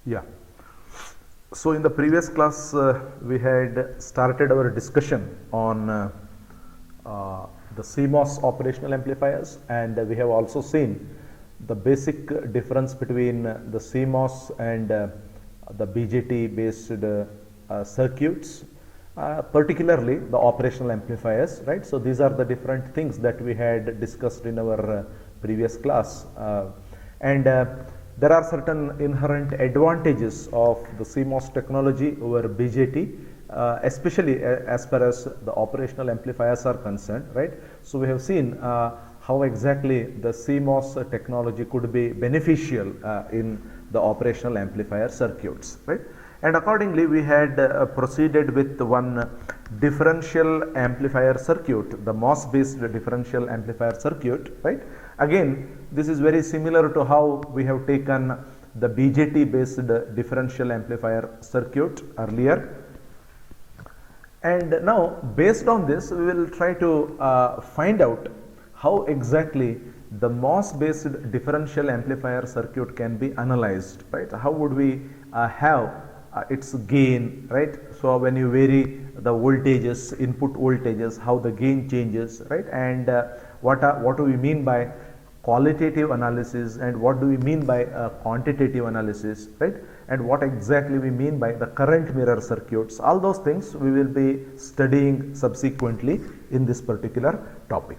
Yeah. So in the previous class, we had started our discussion on the CMOS operational amplifiers, and we have also seen the basic difference between the CMOS and the BJT based circuits, particularly the operational amplifiers, right? So these are the different things that we had discussed in our previous class. And there are certain inherent advantages of the CMOS technology over BJT, especially as far as the operational amplifiers are concerned, right? So we have seen how exactly the CMOS technology could be beneficial in the operational amplifier circuits, right? And accordingly, we had proceeded with one differential amplifier circuit, the MOS based differential amplifier circuit, right? Again, this is very similar to how we have taken the BJT based differential amplifier circuit earlier. And now, based on this, we will try to find out how exactly the MOS based differential amplifier circuit can be analyzed, right? How would we have its gain, right? So when you vary the voltages, input voltages, how the gain changes, right? And what do we mean by qualitative analysis, and what do we mean by quantitative analysis, right? And what exactly we mean by the current mirror circuits. All those things we will be studying subsequently in this particular topic.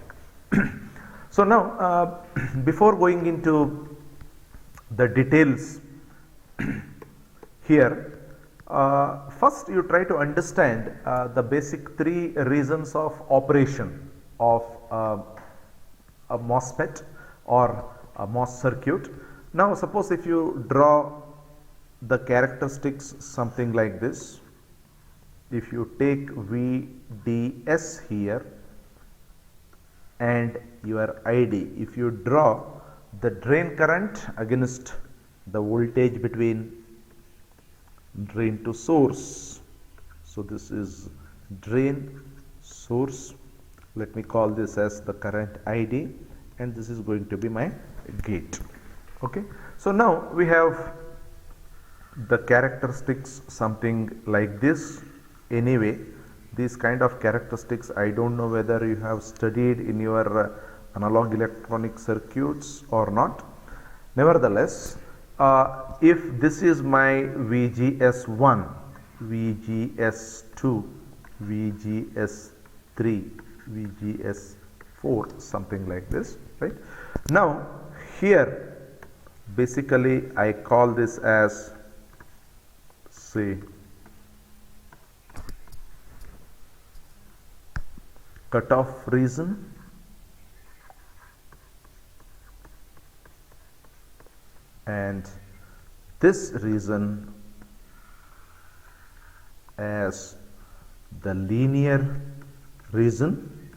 So now, before going into the details here, first you try to understand the basic three reasons of operation of a MOSFET or a MOS circuit. Now suppose if you draw the characteristics something like this, if you take VDS here and your ID, if you draw the drain current against the voltage between drain to source, so this is drain source, let me call this as the current ID, and this is going to be my gate. Okay, so now we have the characteristics something like this. Anyway, these kind of characteristics, I don't know whether you have studied in your analog electronic circuits or not. Nevertheless, if this is my VGS1, VGS2, VGS3, VGS4, something like this, right? Now here basically I call this as, say, cutoff region, and this region as the linear region,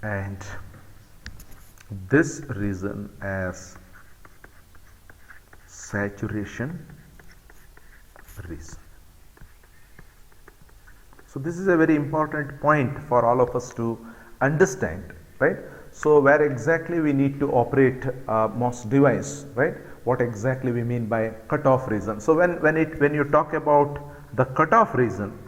and this region as saturation region. So this is a very important point for all of us to understand, right? So where exactly we need to operate a MOS device, right? What exactly we mean by cutoff region. So when you talk about the cutoff region,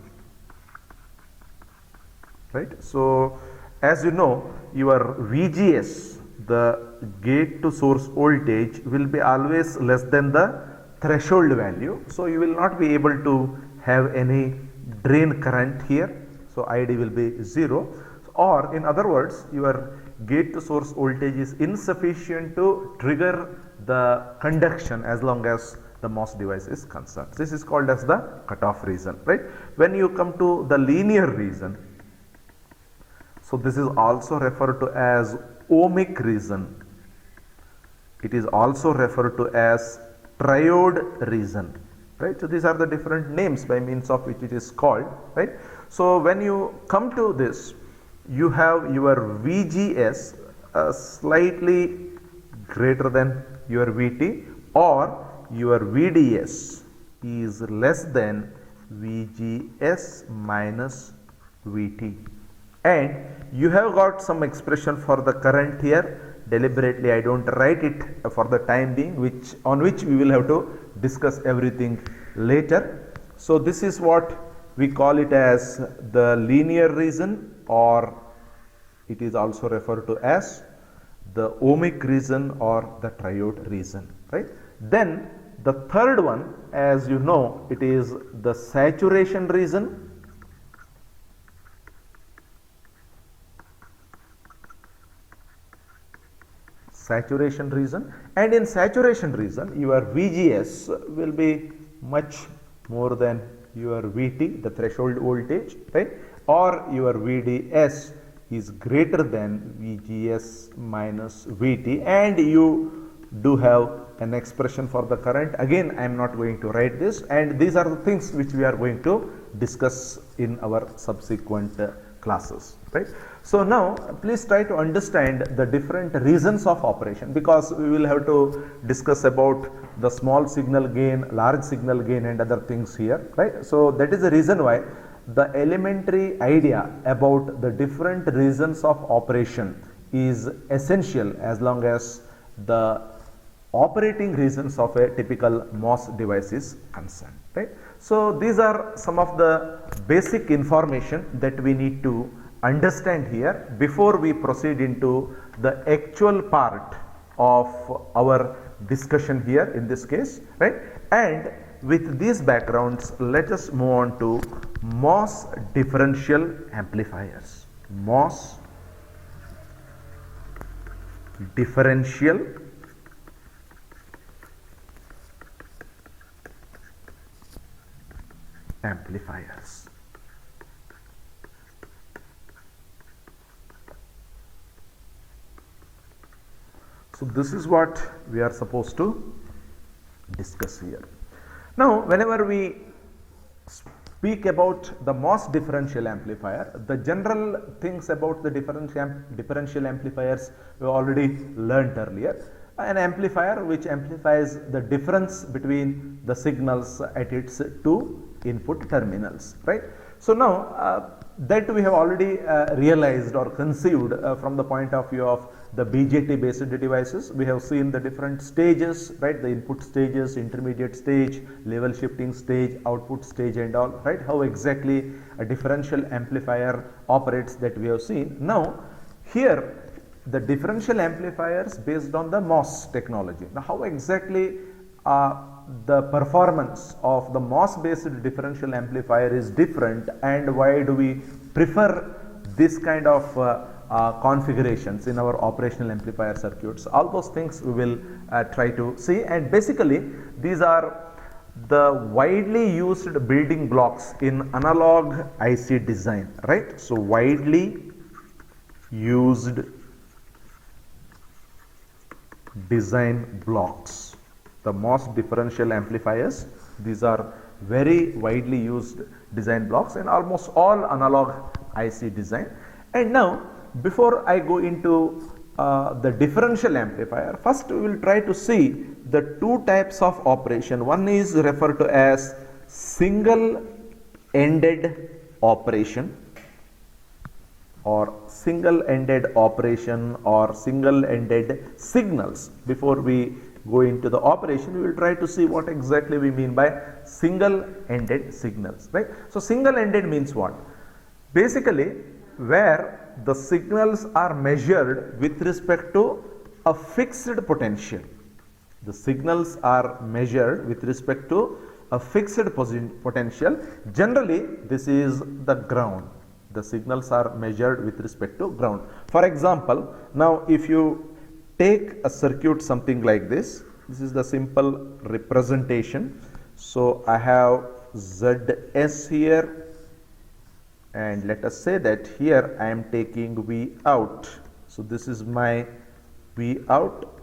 right? So as you know, your VGS, the gate to source voltage, will be always less than the threshold value. So you will not be able to have any drain current here. So ID will be 0. Or in other words, your gate to source voltage is insufficient to trigger the conduction as long as the MOS device is concerned. This is called as the cutoff region, right? When you come to the linear region, so this is also referred to as ohmic region. It is also referred to as triode region, right? So these are the different names by means of which it is called, right? So when you come to this, you have your VGS slightly greater than your VT, or your VDS is less than VGS minus VT, and you have got some expression for the current here. deliberately I don't write it for the time being, on which we will have to discuss everything later. So this is what we call it as the linear region, or it is also referred to as the ohmic region or the triode region, right? Then the third one, as you know, it is the saturation region. Saturation region, and in saturation region your VGS will be much more than your VT, the threshold voltage, right? Or your VDS is greater than VGS minus VT, and you do have an expression for the current. Again, I am not going to write this, and these are the things which we are going to discuss in our subsequent classes, right? So now please try to understand the different reasons of operation, because we will have to discuss about the small signal gain, large signal gain and other things here, right? So that is the reason why the elementary idea about the different reasons of operation is essential as long as the operating reasons of a typical MOS device is concerned, right? So these are some of the basic information that we need to understand here before we proceed into the actual part of our discussion here in this case, right? And with these backgrounds, let us move on to MOS differential amplifiers. MOS differential amplifiers. So this is what we are supposed to discuss here. Now, whenever we speak about the MOS differential amplifier, the general things about the differential amplifiers we already learnt earlier. An amplifier which amplifies the difference between the signals at its two input terminals, right? So now that we have already realized or conceived from the point of view of the BJT based devices. We have seen the different stages, right? The input stages, intermediate stage, level shifting stage, output stage and all, right? How exactly a differential amplifier operates, that we have seen. Now here the differential amplifiers based on the MOS technology. Now how exactly the performance of the MOS based differential amplifier is different, and why do we prefer this kind of configurations in our operational amplifier circuits? All those things we will try to see, and basically these are the widely used building blocks in analog IC design, right? So widely used design blocks, the MOS differential amplifiers, these are very widely used design blocks in almost all analog IC design. And now before I go into the differential amplifier, first we will try to see the two types of operation. One is referred to as single ended operation, or single ended operation, or single ended signals. Before we go into the operation, we will try to see what exactly we mean by single ended signals, right? So single ended means what? Basically where the signals are measured with respect to a fixed potential. The signals are measured with respect to a fixed potential. Generally this is the ground. The signals are measured with respect to ground. For example, now if you take a circuit something like this, this is the simple representation. So I have ZS here, and let us say that here I am taking V out. So this is my V out,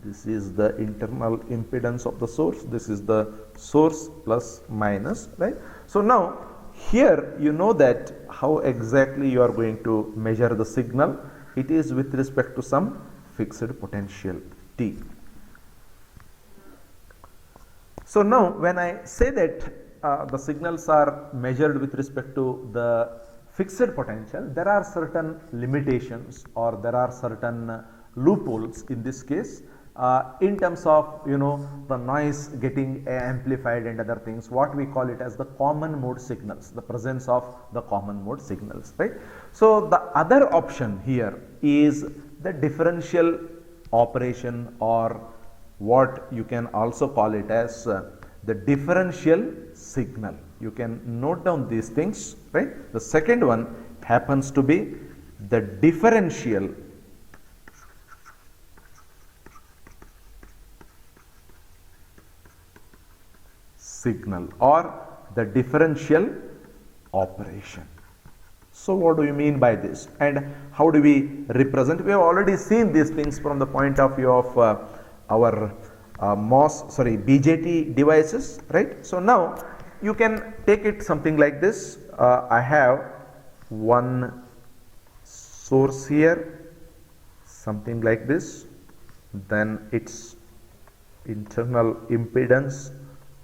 this is the internal impedance of the source, this is the source plus minus, right? So now here you know that how exactly you are going to measure the signal. It is with respect to some fixed potential T. So now when I say that the signals are measured with respect to the fixed potential, there are certain limitations, or there are certain loopholes in this case in terms of the noise getting amplified and other things, what we call it as the common mode signals, the presence of the common mode signals, right. So the other option here is the differential operation, or what you can also call it as the differential signal. You can note down these things, right. The second one happens to be the differential signal or the differential operation. So what do you mean by this, and how do we represent? We have already seen these things from the point of view of our BJT devices, right. So now you can take it something like this. I have one source here, something like this, then its internal impedance,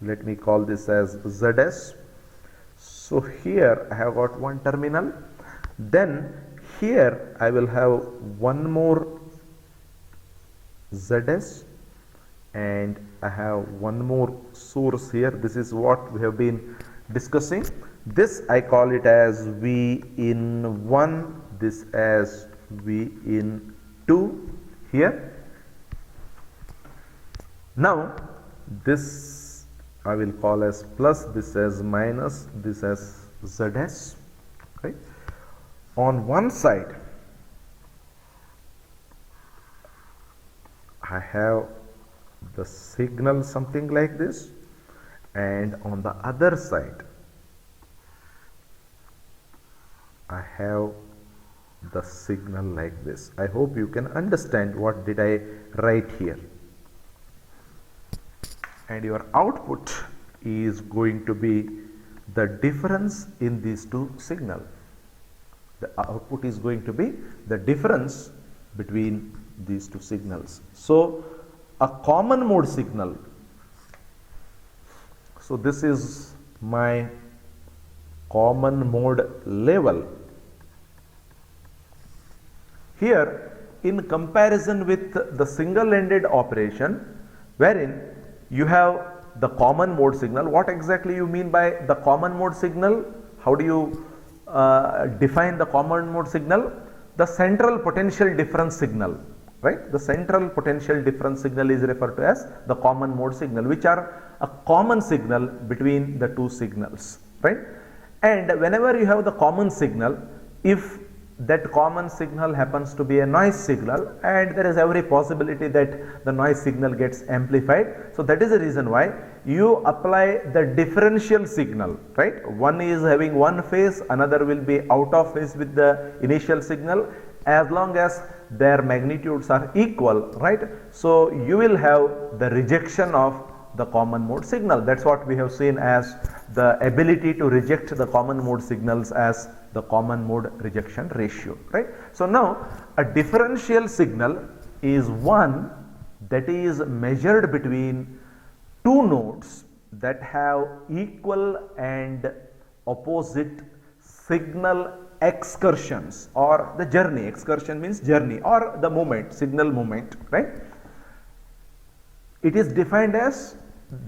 let me call this as ZS. So here I have got one terminal, then here I will have one more ZS, and I have one more source here. This is what we have been discussing. This I call it as V in 1, this as V in 2 here. Now this I will call as plus, this as minus, this as ZS, right. On one side I have the signal something like this, and on the other side I have the signal like this. I hope you can understand what did I write here. And your output is going to be the difference in these two signals. The output is going to be the difference between these two signals. So a common mode signal, so this is my common mode level. Here in comparison with the single-ended operation, wherein you have the common mode signal. What exactly you mean by the common mode signal? How do you define the common mode signal? The central potential difference signal, right? The central potential difference signal is referred to as the common mode signal, which are a common signal between the two signals, right? And whenever you have the common signal, if that common signal happens to be a noise signal, and there is every possibility that the noise signal gets amplified. So that is the reason why you apply the differential signal, right? One is having one phase, another will be out of phase with the initial signal, as long as their magnitudes are equal, right? So you will have the rejection of the common mode signal. That's what we have seen as the ability to reject the common mode signals as the common mode rejection ratio, right? So now a differential signal is one that is measured between two nodes that have equal and opposite signal excursions, or the journey. Excursion means journey, or the moment, signal moment, right? It is defined as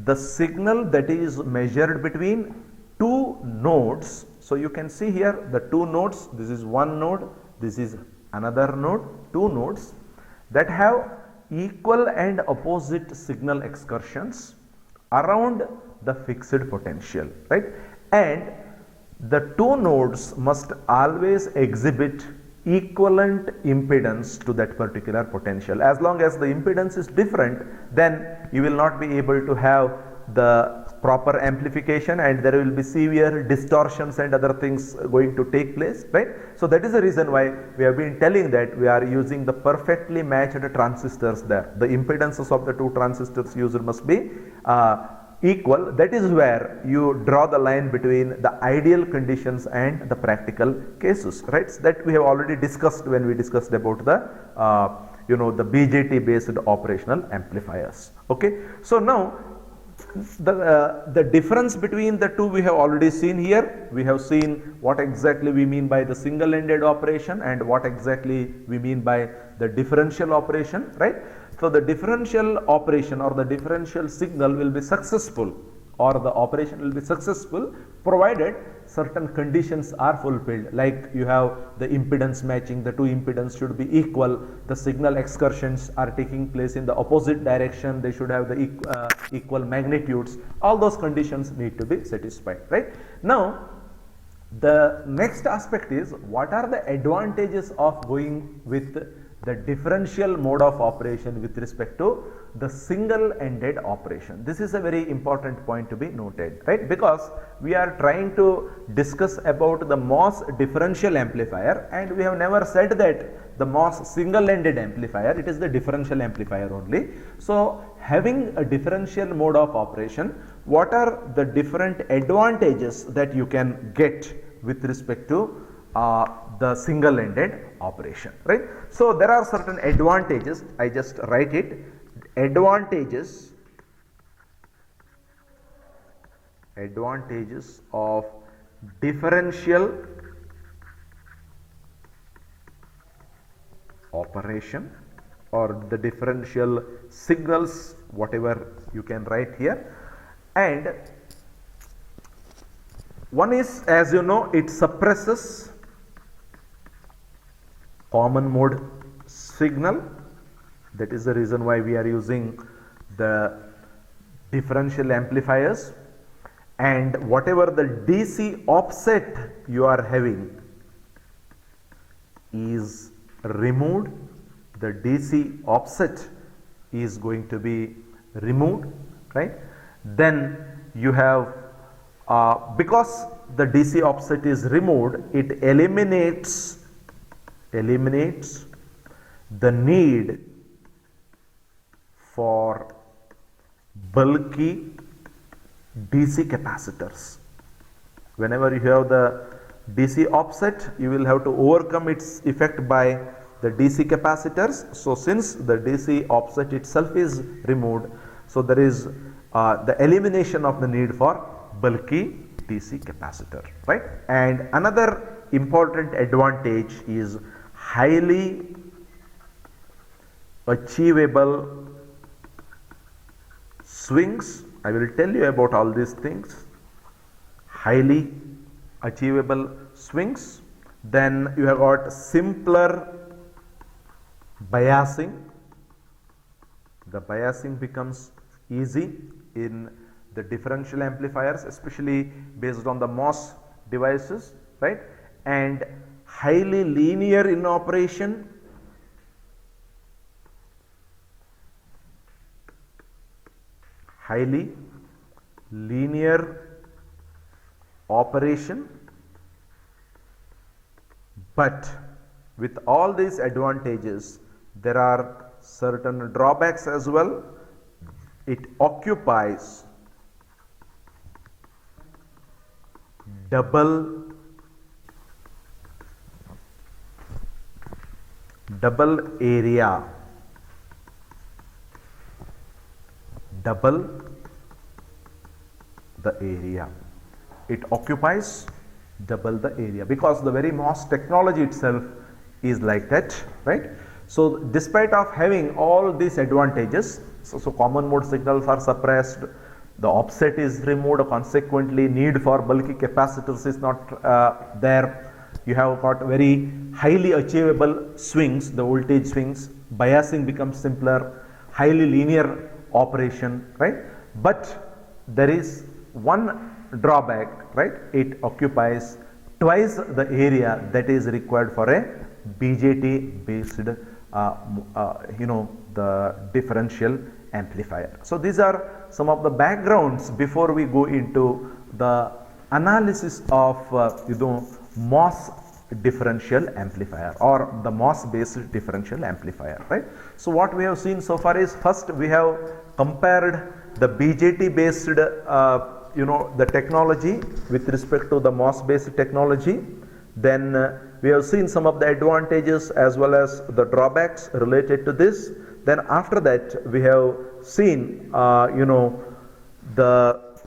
the signal that is measured between two nodes. So you can see here the two nodes, this is one node, this is another node, two nodes that have equal and opposite signal excursions around the fixed potential, right? And the two nodes must always exhibit equivalent impedance to that particular potential. As long as the impedance is different, then you will not be able to have the proper amplification, and there will be severe distortions and other things going to take place, right? So that is the reason why we have been telling that we are using the perfectly matched transistors there. The impedances of the two transistors used must be equal. That is where you draw the line between the ideal conditions and the practical cases, right? So that we have already discussed when we discussed about the the BJT based operational amplifiers. Okay, so now The difference between the two we have already seen here. We have seen what exactly we mean by the single-ended operation and what exactly we mean by the differential operation, right? So the differential operation or the differential signal will be successful, or the operation will be successful provided certain conditions are fulfilled, like you have the impedance matching, the two impedance should be equal, the signal excursions are taking place in the opposite direction, they should have the equal magnitudes. All those conditions need to be satisfied, right? Now the next aspect is, what are the advantages of going with the differential mode of operation with respect to the single-ended operation? This is a very important point to be noted, right? Because we are trying to discuss about the MOS differential amplifier, and we have never said that the MOS single-ended amplifier, it is the differential amplifier only. So having a differential mode of operation, what are the different advantages that you can get with respect to the single-ended operation, right? So there are certain advantages. I just write it. Advantages of differential operation, or the differential signals, whatever you can write here. And one is, as you know, it suppresses common mode signal. That is the reason why we are using the differential amplifiers. And whatever the DC offset you are having is removed. The DC offset is going to be removed, right? Then you have, because the DC offset is removed, it eliminates the need for bulky DC capacitors. Whenever you have the DC offset, you will have to overcome its effect by the DC capacitors. So since the DC offset itself is removed, so there is the elimination of the need for bulky DC capacitor, right? And another important advantage is highly achievable swings. I will tell you about all these things. Highly achievable swings. Then you have got simpler biasing. The biasing becomes easy in the differential amplifiers, especially based on the MOS devices, right? And highly linear in operation. Highly linear operation. But with all these advantages, there are certain drawbacks as well. It occupies double area, double the area. It occupies double the area because the very MOS technology itself is like that, right? So despite of having all these advantages, so common mode signals are suppressed, the offset is removed, consequently need for bulky capacitors is not there. You have got very highly achievable swings, the voltage swings, biasing becomes simpler, highly linear operation, right? But there is one drawback, right? It occupies twice the area that is required for a BJT based the differential amplifier. So these are some of the backgrounds before we go into the analysis of MOS differential amplifier or the MOS based differential amplifier, right? So what we have seen so far is, first we have compared the BJT based the technology with respect to the MOS based technology. Then we have seen some of the advantages as well as the drawbacks related to this. Then after that we have seen the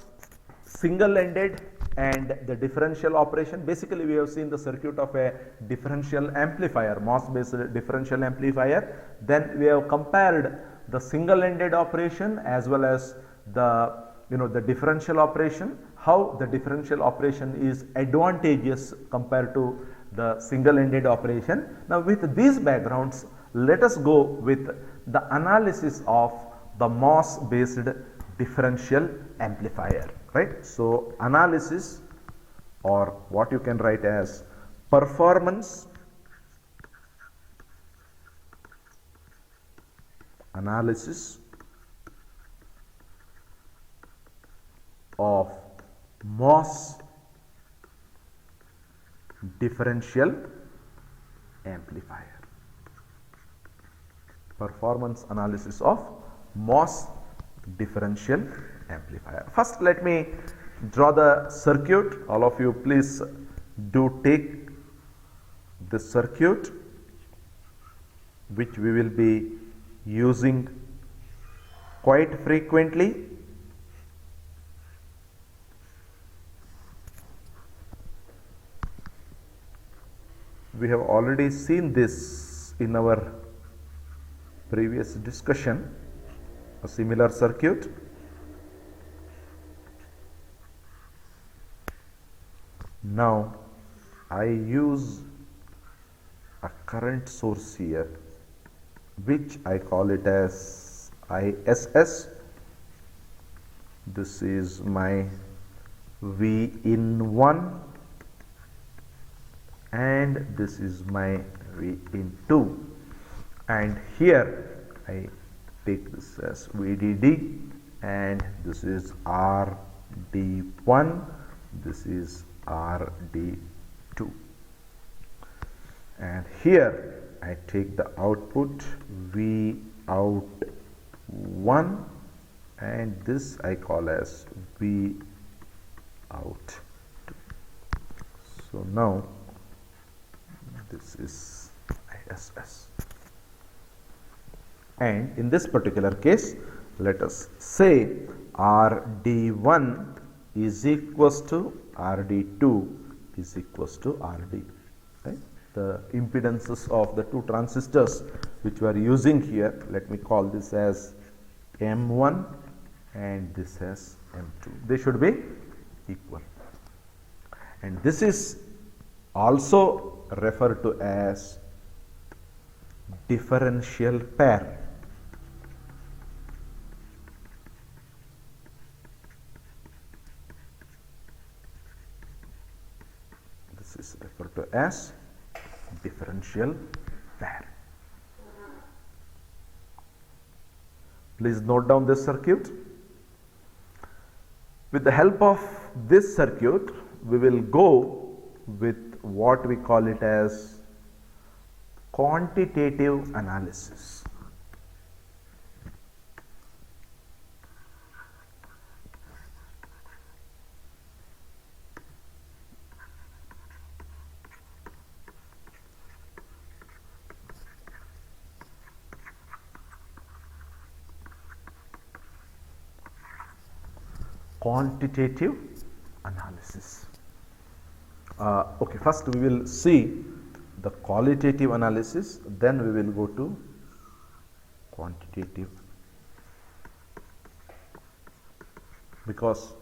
single-ended and the differential operation. Basically, we have seen the circuit of a differential amplifier, MOS-based differential amplifier. Then we have compared the single-ended operation as well as the the differential operation, how the differential operation is advantageous compared to the single-ended operation. Now, with these backgrounds, let us go with the analysis of the MOS-based differential amplifier, right? So, analysis, or what you can write as performance analysis of MOS differential amplifier. Performance analysis of MOS differential amplifier. First, let me draw the circuit. All of you please do take this circuit which we will be using quite frequently. We have already seen this in our previous discussion, a similar circuit. Now, I use a current source here, which I call it as ISS. This is my V in 1 and this is my V in 2, and here I take this as VDD and this is RD1, this is RD2, and here I take the output V out1 and this I call as V out2. So now this is ISS, and in this particular case let us say RD1 is equals to RD2 is equals to RD, right? The impedances of the two transistors which we are using here, let me call this as M1 and this as M2. They should be equal, and this is also referred to as differential pair. This is referred to as differential pair. Please note down this circuit. With the help of this circuit, we will go with what we call it as quantitative analysis. Quantitative analysis. Okay, first we will see the qualitative analysis, then we will go to quantitative, because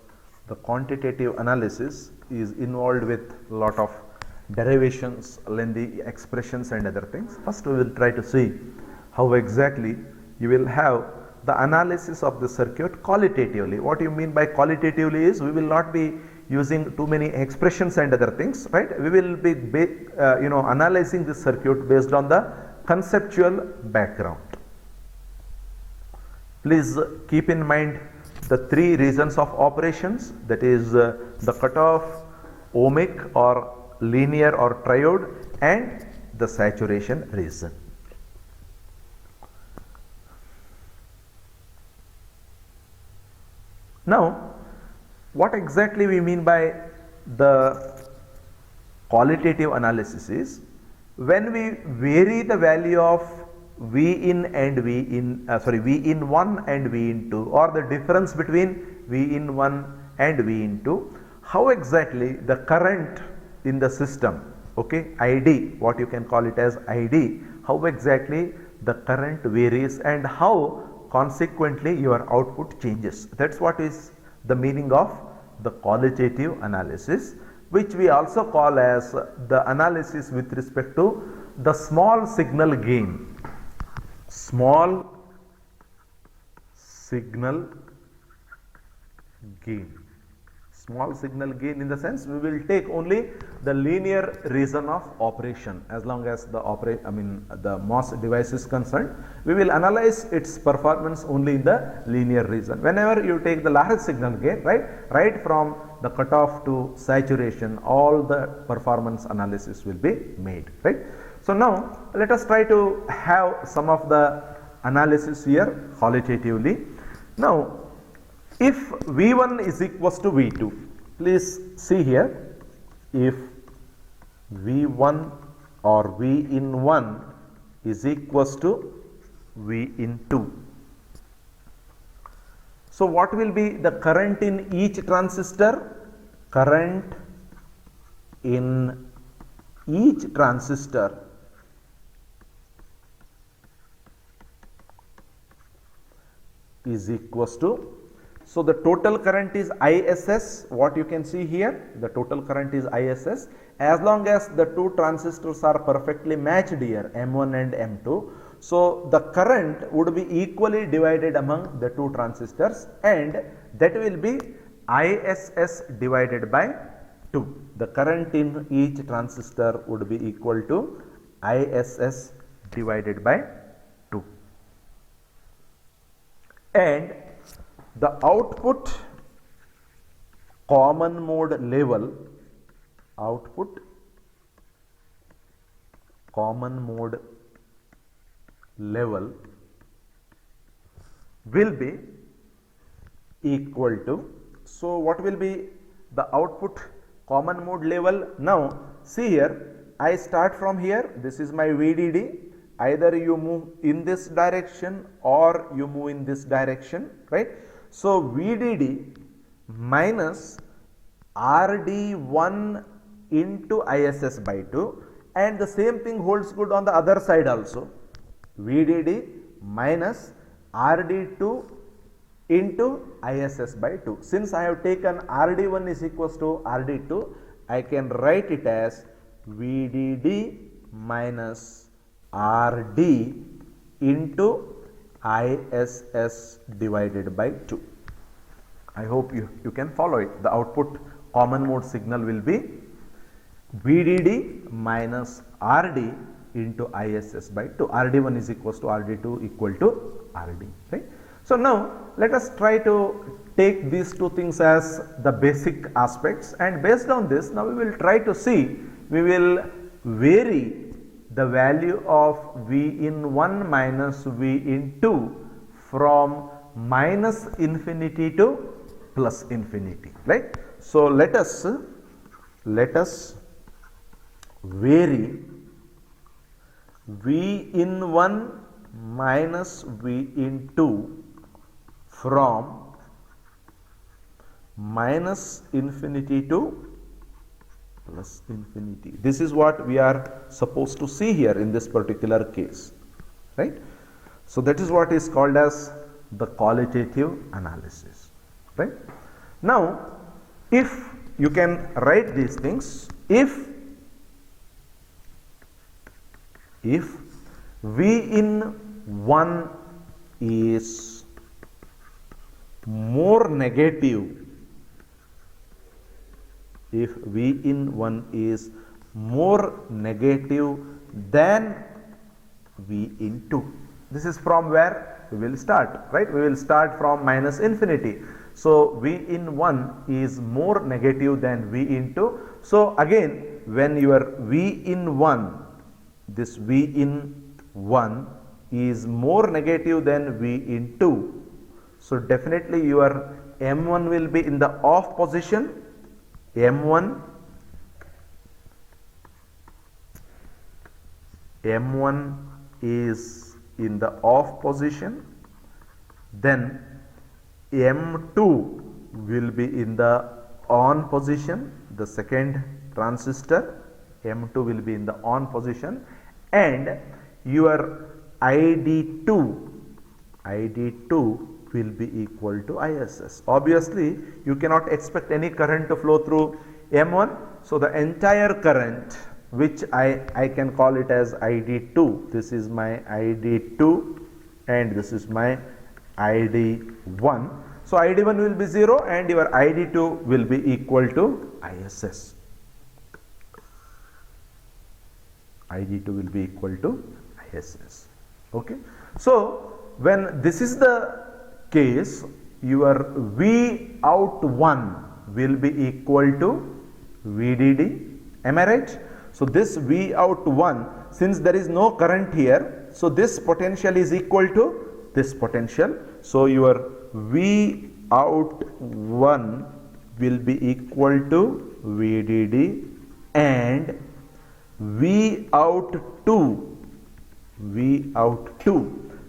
the quantitative analysis is involved with a lot of derivations, lengthy expressions and other things. First we will try to see how exactly you will have the analysis of the circuit qualitatively. What you mean by qualitatively is we will not be using too many expressions and other things, right? We will be analyzing this circuit based on the conceptual background. Please keep in mind the three regions of operations, that is the cutoff, ohmic or linear or triode, and the saturation region. Now, what exactly we mean by the qualitative analysis is when we vary the value of V in and V in, V in 1 and V in 2, or the difference between V in 1 and V in 2, how exactly the current in the system, okay, ID, what you can call it as ID, how exactly the current varies and how consequently your output changes. That's what is the meaning of the qualitative analysis, which we also call as the analysis with respect to the small signal gain. Small signal gain. Small signal gain in the sense we will take only the linear region of operation. As long as the the MOS device is concerned, we will analyze its performance only in the linear region. Whenever you take the large signal gain, right from the cutoff to saturation, all the performance analysis will be made, right. So now let us try to have some of the analysis here qualitatively. Now, if V1 is equals to V2, please see here, if V1 or V in 1 is equals to V in 2. So what will be the current in each transistor? Current in each transistor is equals to, so the total current is ISS, what you can see here, the total current is ISS, as long as the two transistors are perfectly matched here, M1 and M2. So the current would be equally divided among the two transistors, and that will be ISS divided by 2. The current in each transistor would be equal to ISS divided by 2. And the output common mode level, output common mode level will be equal to, so what will be the output common mode level? Now see here, I start from here, this is my VDD, either you move in this direction or you move in this direction, right. So VDD minus RD1 into ISS by 2, and the same thing holds good on the other side also, VDD minus RD2 into ISS by 2. Since I have taken RD1 is equals to RD2, I can write it as VDD minus RD into ISS divided by 2. I hope you can follow it. The output common mode signal will be VDD minus RD into ISS by 2. RD1 is equals to RD2 equal to RD, right. So now let us try to take these two things as the basic aspects, and based on this now we will try to see, we will vary the value of V in 1 minus V in 2 from minus infinity to plus infinity, right. So let us vary V in 1 minus V in 2 from minus infinity to plus infinity. This is what we are supposed to see here in this particular case, right. So that is what is called as the qualitative analysis, right. Now if you can write these things, if V in 1 is more negative, if V in 1 is more negative than V in 2. This is from where we will start, right. We will start from minus infinity. So V in 1 is more negative than V in 2. So again, when your V in 1, this V in 1 is more negative than V in 2, so definitely your M1 will be in the off position. M1 is in the off position, then M2 will be in the on position, the second transistor M2 will be in the on position, and your ID2 will be equal to ISS. Obviously, you cannot expect any current to flow through M1, so the entire current, which I can call it as ID2, this is my ID2 and this is my ID1. So ID1 will be 0 and your ID2 will be equal to ISS. ID2 will be equal to ISS. Okay. So when this is the case, your V out 1 will be equal to VDD. Am I right? So this V out 1, since there is no current here, so this potential is equal to this potential. So your V out 1 will be equal to VDD and V out 2.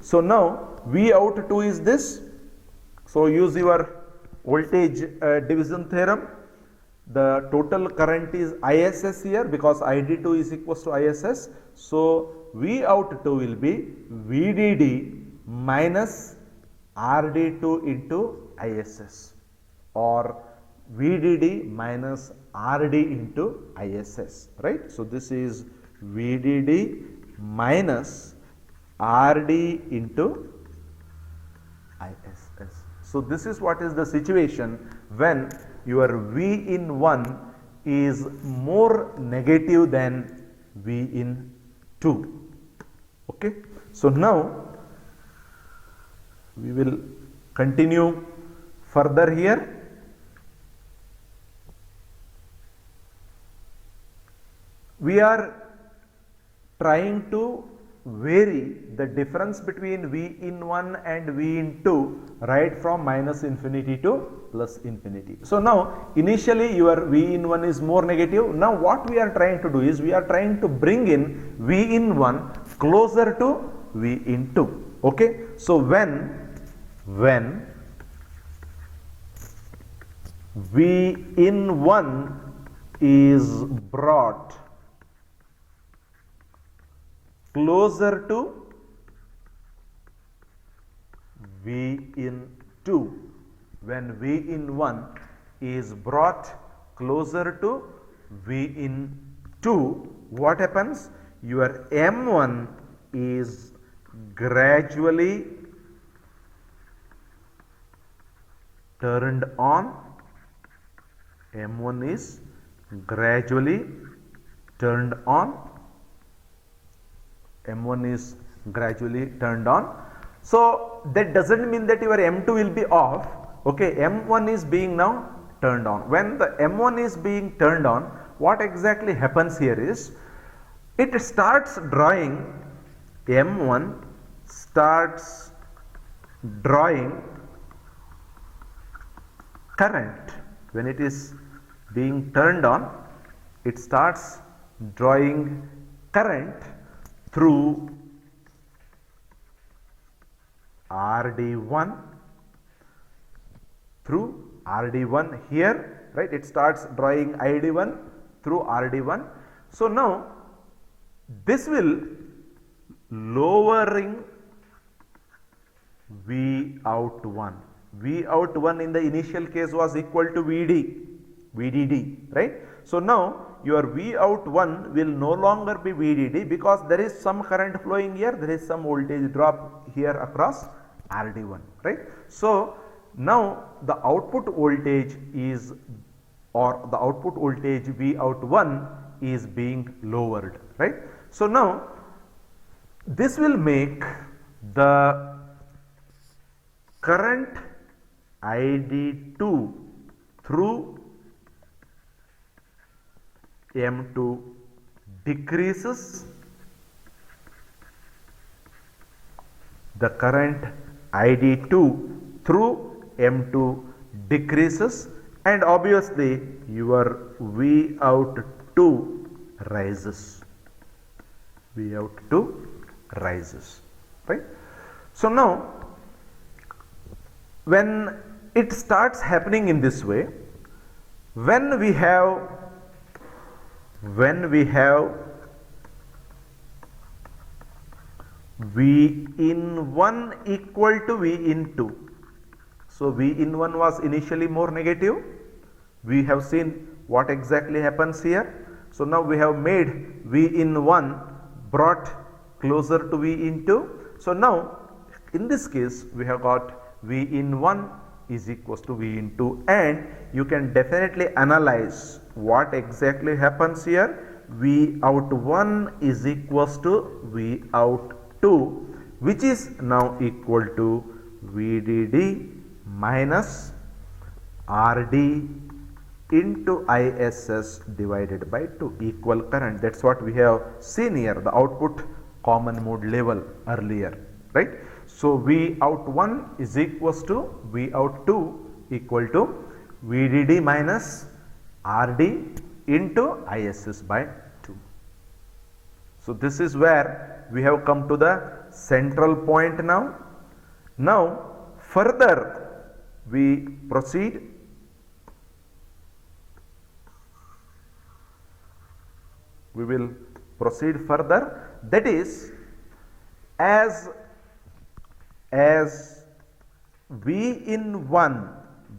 So now V out 2 is this. So use your voltage division theorem. The total current is ISS here because ID2 is equals to ISS. So V out 2 will be VDD minus RD2 into ISS, or VDD minus RD into ISS, right? So this is VDD minus RD into ISS. So this is what is the situation when your V in 1 is more negative than V in 2. Okay. So now we will continue further here. We are trying to vary the difference between V in 1 and V in 2 right from minus infinity to plus infinity. So now initially your V in 1 is more negative. Now what we are trying to do is we are trying to bring in V in 1 closer to V in 2. Okay. So when V in 1 is brought closer to V in 2, when V in 1 is brought closer to V in 2, what happens? Your M1 is gradually turned on. M1 is gradually turned on. M1 is gradually turned on. So that doesn't mean that your M2 will be off. Okay, M1 is being now turned on. When the M1 is being turned on, what exactly happens here is it starts drawing, M1 starts drawing current. When it is being turned on, it starts drawing current through RD1, here, right? It starts drawing ID1 through RD1. So now this will lowering V out 1. V out 1 in the initial case was equal to VDD, right? So now your V out 1 will no longer be VDD because there is some current flowing here, there is some voltage drop here across RD1, right? So now the output voltage is, or the output voltage V out 1 is being lowered, right? So now this will make the current ID2 through M2 decreases, the current ID2 through M2 decreases, and obviously your V out 2 rises. V out 2 rises. right? So now when it starts happening in this way, when we have V in 1 equal to V in 2. So V in 1 was initially more negative. We have seen what exactly happens here. So now we have made V in 1 brought closer to V in 2. So now in this case we have got V in 1 is equals to V in 2, and you can definitely analyze what exactly happens here. V out 1 is equals to V out 2, which is now equal to VDD minus RD into ISS divided by 2, equal current. That's what we have seen here, the output common mode level earlier, right? So V out 1 is equals to V out 2 equal to VDD minus RD into ISS by 2. So this is where we have come to the central point now. Now further we proceed. We will proceed further, that is, as V in 1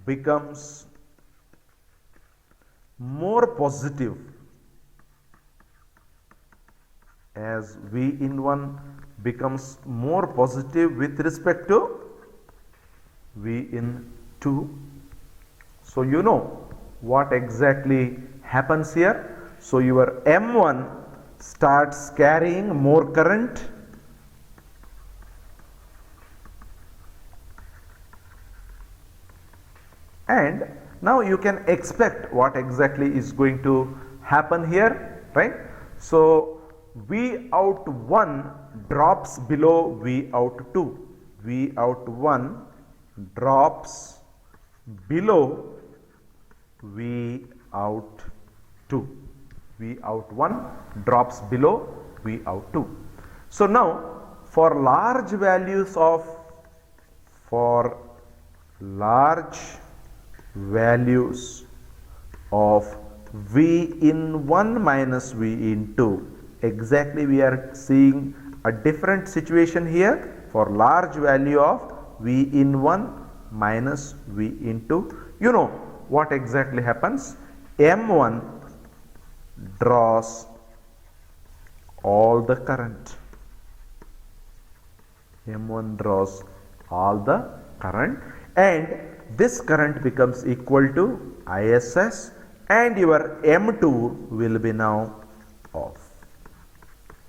becomes more positive, as V in 1 becomes more positive with respect to V in 2. So you know what exactly happens here. So your M1 starts carrying more current, and now you can expect what exactly is going to happen here, right? So V out 1 drops below V out 2. V out 1 drops below V out 2. V out 1 drops below V out 2. So now for large values of V in 1 minus V in 2, exactly we are seeing a different situation here. For large value of V in 1 minus V in 2, you know what exactly happens. M1 draws all the current. M1 draws all the current, and this current becomes equal to ISS, and your M2 will be now off.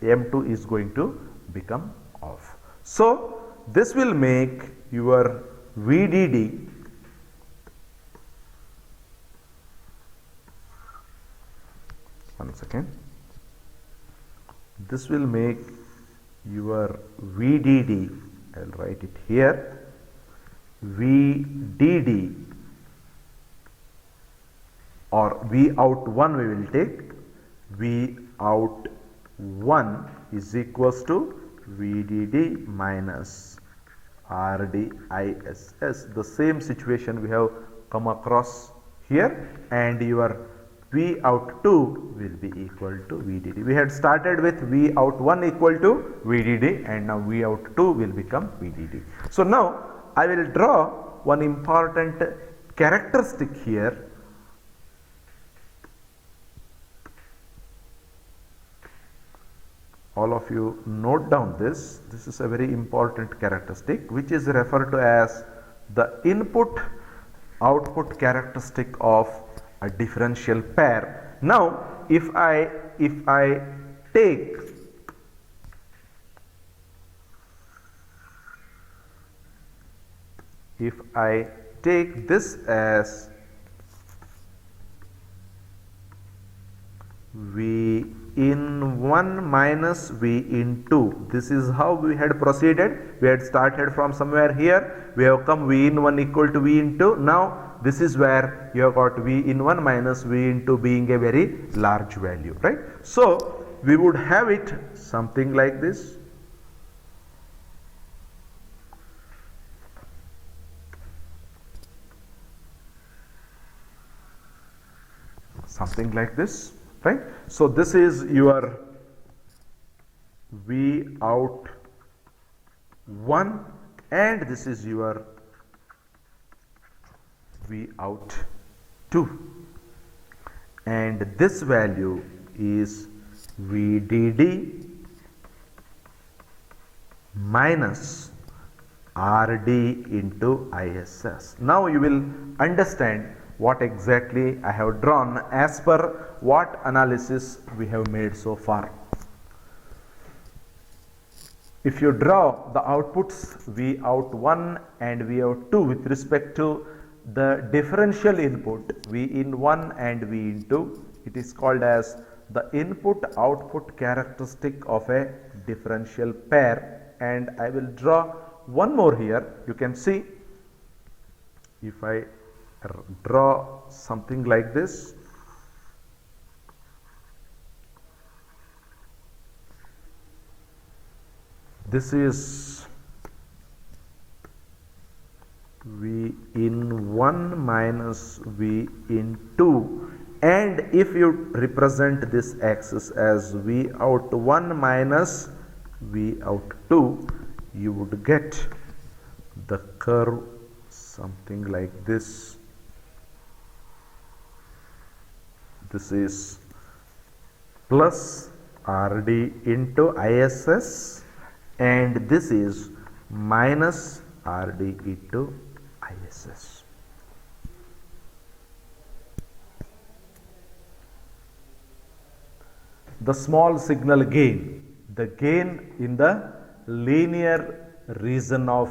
M2 is going to become off. So this will make your VDD one second. This will make your VDD, I will write it here, VDD or V out 1 we will take. V out 1 is equals to VDD minus RDISS. The same situation we have come across here, and your V out 2 will be equal to VDD. We had started with V out 1 equal to VDD, and now V out 2 will become VDD. So now I will draw one important characteristic here. All of you note down this. This is a very important characteristic which is referred to as the input output characteristic of a differential pair. Now if I take this as V in 1 minus V in 2. This is how we had proceeded. We had started from somewhere here. We have come V in 1 equal to V in 2. Now this is where you have got V in 1 minus V in 2 being a very large value, right? So we would have it something like this. something like this, right? So this is your V out 1 and this is your V out 2, and this value is VDD minus RD into ISS. Now you will understand what exactly I have drawn as per what analysis we have made so far. If you draw the outputs V out 1 and V out 2 with respect to the differential input V in 1 and V in 2, it is called as the input output characteristic of a differential pair, and I will draw one more here. You can see if I draw something like this, this is V in 1 minus V in 2, and if you represent this axis as V out 1 minus V out 2, you would get the curve something like this. This is plus RD into ISS and this is minus RD into ISS. The small signal gain, the gain in the linear region of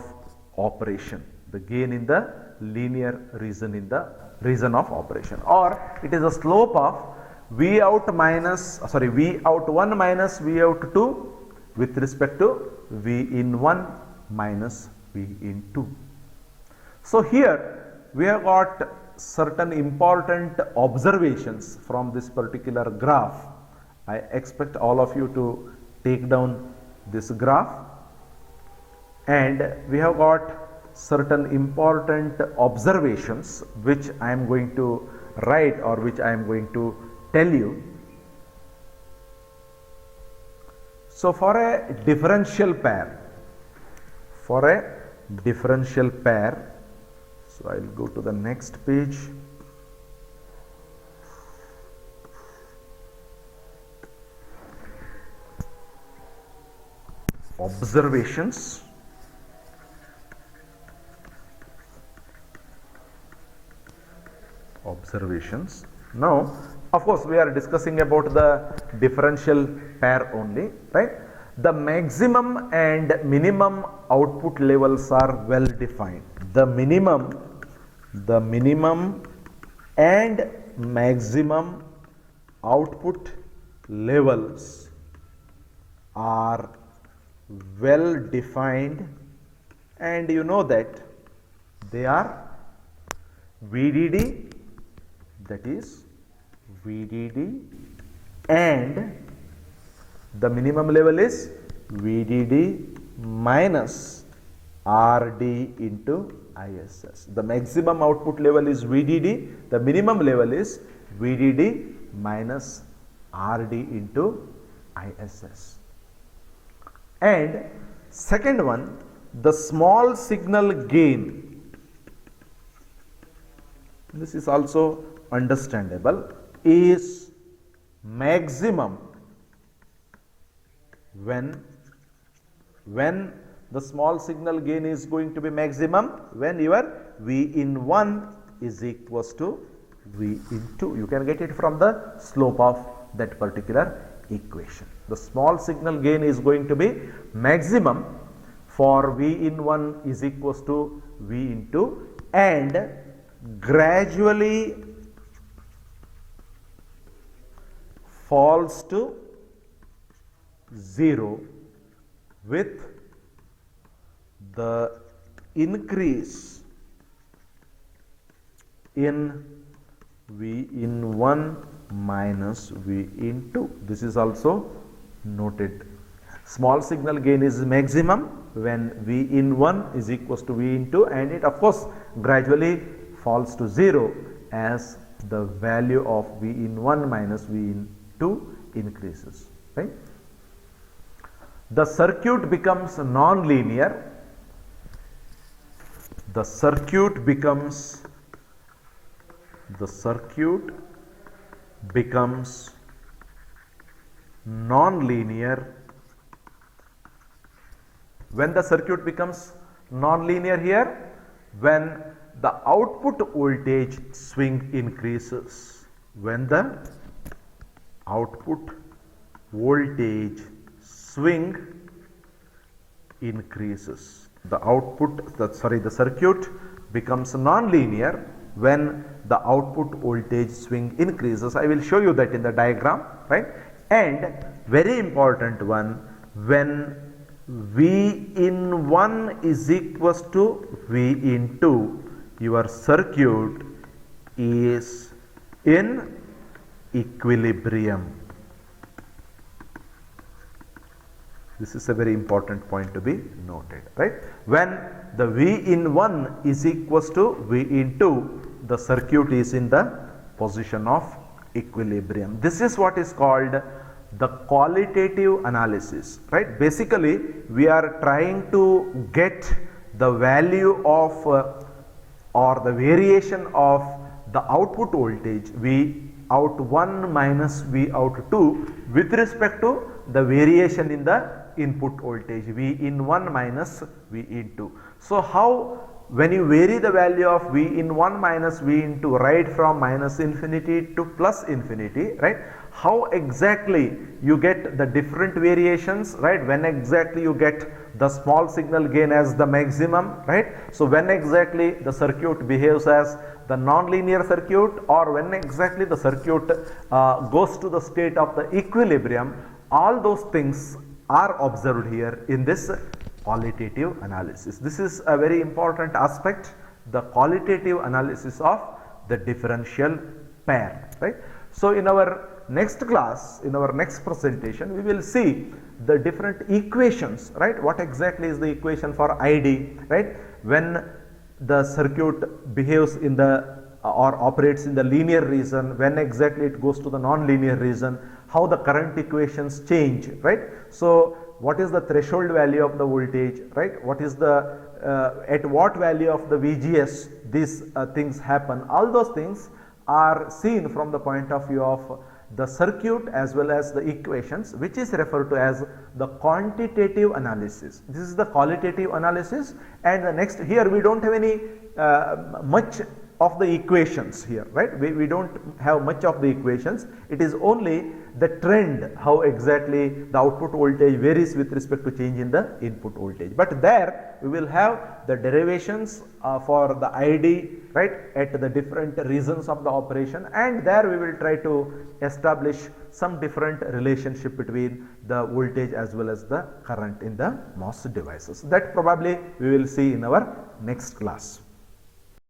operation, the gain in the linear region in the region of operation, or it is a slope of V out minus V out 1 minus V out 2 with respect to V in 1 minus V in 2. So here we have got certain important observations from this particular graph. I expect all of you to take down this graph, and we have got certain important observations which I am going to write or which I am going to tell you. So for a differential pair, so I will go to the next page. Observations. Now, of course, we are discussing about the differential pair only, right? The maximum and minimum output levels are well defined. The minimum and maximum output levels are well defined, and you know that they are VDD, that is VDD, and the minimum level is VDD minus RD into ISS. The maximum output level is VDD, the minimum level is VDD minus RD into ISS. And second one, the small signal gain. This is also understandable, is maximum when the small signal gain is going to be maximum when your V in 1 is equals to V in 2. You can get it from the slope of that particular equation. The small signal gain is going to be maximum for V in 1 is equals to V in 2 and gradually falls to 0 with the increase in V in 1 minus V in 2. This is also noted. Small signal gain is maximum when V in 1 is equals to V in 2, and it of course gradually falls to 0 as the value of V in 1 minus V in 2 increases, right? The circuit becomes non-linear. The circuit becomes non-linear. When the circuit becomes non-linear here, when the output voltage swing increases. When the output voltage swing increases. The circuit becomes non-linear when the output voltage swing increases. I will show you that in the diagram, right? And very important one, when V in 1 is equals to V in 2, your circuit is in equilibrium. This is a very important point to be noted, right? When the V in 1 is equals to V in 2, the circuit is in the position of equilibrium. This is what is called the qualitative analysis, right? Basically, we are trying to get the value of or the variation of the output voltage V out 1 minus V out 2 with respect to the variation in the input voltage V in 1 minus V in 2. So, how when you vary the value of V in 1 minus V in 2 right from minus infinity to plus infinity, right? How exactly you get the different variations, right? When exactly you get the small signal gain as the maximum, right? So, when exactly the circuit behaves as the non-linear circuit, or when exactly the circuit goes to the state of the equilibrium, all those things are observed here in this qualitative analysis. This is a very important aspect, the qualitative analysis of the differential pair, right? So, in our next class, in our next presentation, we will see the different equations, right? What exactly is the equation for ID, right? When the circuit behaves in the or operates in the linear region, when exactly it goes to the non-linear region, how the current equations change, right? So, what is the threshold value of the voltage, right? What is the at what value of the VGS these things happen? All those things are seen from the point of view of the circuit as well as the equations, which is referred to as the quantitative analysis. This is the qualitative analysis, and the next here we don't have any much of the equations here, right? We don't have much of the equations. It is only the trend, how exactly the output voltage varies with respect to change in the input voltage. But there we will have the derivations for the ID, right, at the different regions of the operation, and there we will try to establish some different relationship between the voltage as well as the current in the MOS devices. That probably we will see in our next class.